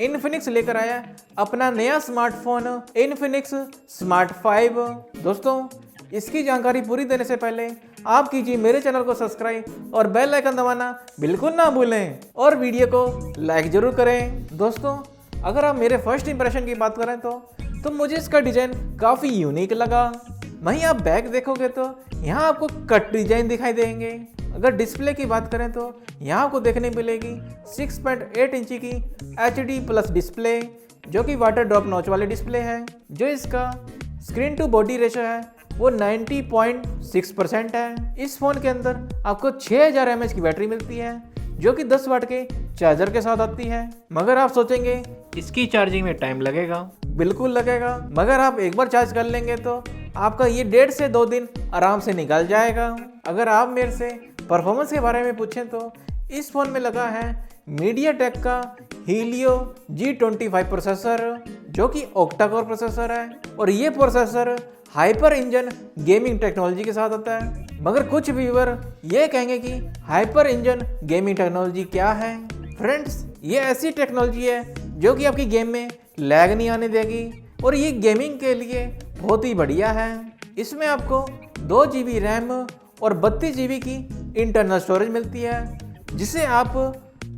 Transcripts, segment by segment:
Infinix लेकर आया है अपना नया स्मार्टफोन इन्फिनिक्स स्मार्ट 5। दोस्तों, इसकी जानकारी पूरी देने से पहले आप कीजिए मेरे चैनल को सब्सक्राइब और बेल आइकन दबाना बिल्कुल ना भूलें और वीडियो को लाइक जरूर करें। दोस्तों, अगर आप मेरे फर्स्ट इंप्रेशन की बात करें तो मुझे इसका डिजाइन काफ़ी यूनिक लगा। वहीं आप बैक देखोगे तो यहाँ आपको कट डिजाइन दिखाई देंगे। अगर डिस्प्ले की बात करें तो यहाँ आपको देखने मिलेगी 6.8 इंची की HD प्लस डिस्प्ले, जो कि वाटर ड्रॉप नॉच वाली डिस्प्ले है। जो इसका स्क्रीन टू बॉडी रेशो है वो 90.6% है। इस फ़ोन के अंदर आपको 6000 mAh की बैटरी मिलती है, जो कि 10 वाट के चार्जर के साथ आती है। मगर आप सोचेंगे इसकी चार्जिंग में टाइम लगेगा, बिल्कुल लगेगा। मगर आप एक बार चार्ज कर लेंगे तो आपका ये 1.5 से 2 दिन आराम से निकल जाएगा। अगर आप मेरे से परफॉर्मेंस के बारे में पूछें तो इस फ़ोन में लगा है मीडियाटेक का हीलियो G25 प्रोसेसर, जो कि ऑक्टा कोर प्रोसेसर है और ये processor hyper engine gaming technology के साथ आता है। मगर कुछ व्यूअर ये कहेंगे कि हाइपर इंजन गेमिंग टेक्नोलॉजी क्या है। फ्रेंड्स, ये ऐसी टेक्नोलॉजी है जो कि आपकी गेम में लैग नहीं आने देगी और ये गेमिंग के लिए बहुत ही बढ़िया है। इसमें आपको 2 GB रैम और 32 GB की इंटरनल स्टोरेज मिलती है, जिसे आप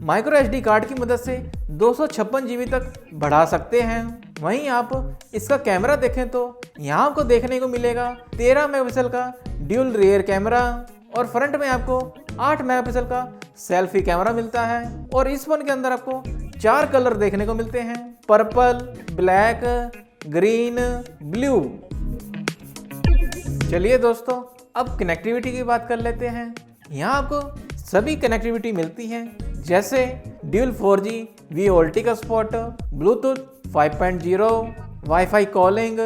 माइक्रो SD कार्ड की मदद से 256 GB तक बढ़ा सकते हैं। वहीं आप इसका कैमरा देखें तो यहाँ आपको देखने को मिलेगा 13 मेगापिक्सल का ड्यूल रियर कैमरा और फ्रंट में आपको 8 मेगापिक्सल का सेल्फी कैमरा मिलता है। और इस फोन के अंदर आपको 4 कलर देखने को मिलते हैं, पर्पल, ब्लैक, ग्रीन, ब्लू। चलिए दोस्तों, अब कनेक्टिविटी की बात कर लेते हैं। यहाँ आपको सभी कनेक्टिविटी मिलती है, जैसे ड्यूल 4G VoLTE का सपोर्ट, ब्लूटूथ 5.0, वाईफाई कॉलिंग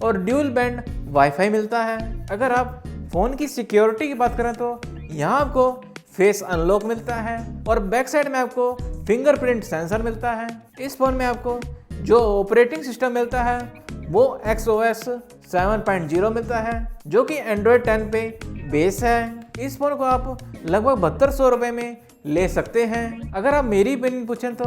और ड्यूल बैंड वाईफाई मिलता है। अगर आप फ़ोन की सिक्योरिटी की बात करें तो यहाँ आपको फेस अनलॉक मिलता है और बैक साइड में आपको फिंगरप्रिंट सेंसर मिलता है। इस फ़ोन में आपको जो ऑपरेटिंग सिस्टम मिलता है वो XOS 7.0 मिलता है, जो कि Android 10 पे बेस है। इस फ़ोन को आप लगभग 7200 रुपये में ले सकते हैं। अगर आप मेरी ओपिनियन पूछें तो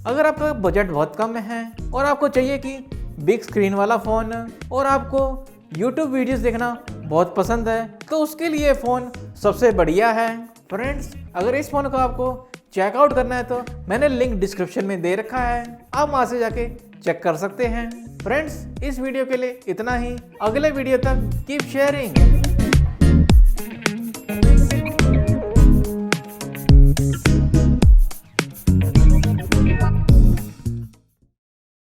अगर आपका बजट बहुत कम है और आपको चाहिए कि बिग स्क्रीन वाला फ़ोन और आपको YouTube वीडियोस देखना बहुत पसंद है, तो उसके लिए फ़ोन सबसे बढ़िया है। फ्रेंड्स, अगर इस फ़ोन को आपको चेकआउट करना है तो मैंने लिंक डिस्क्रिप्शन में दे रखा है, आप वहाँ से जाके चेक कर सकते हैं। फ्रेंड्स, इस वीडियो के लिए इतना ही। अगले वीडियो तक कीप शेयरिंग।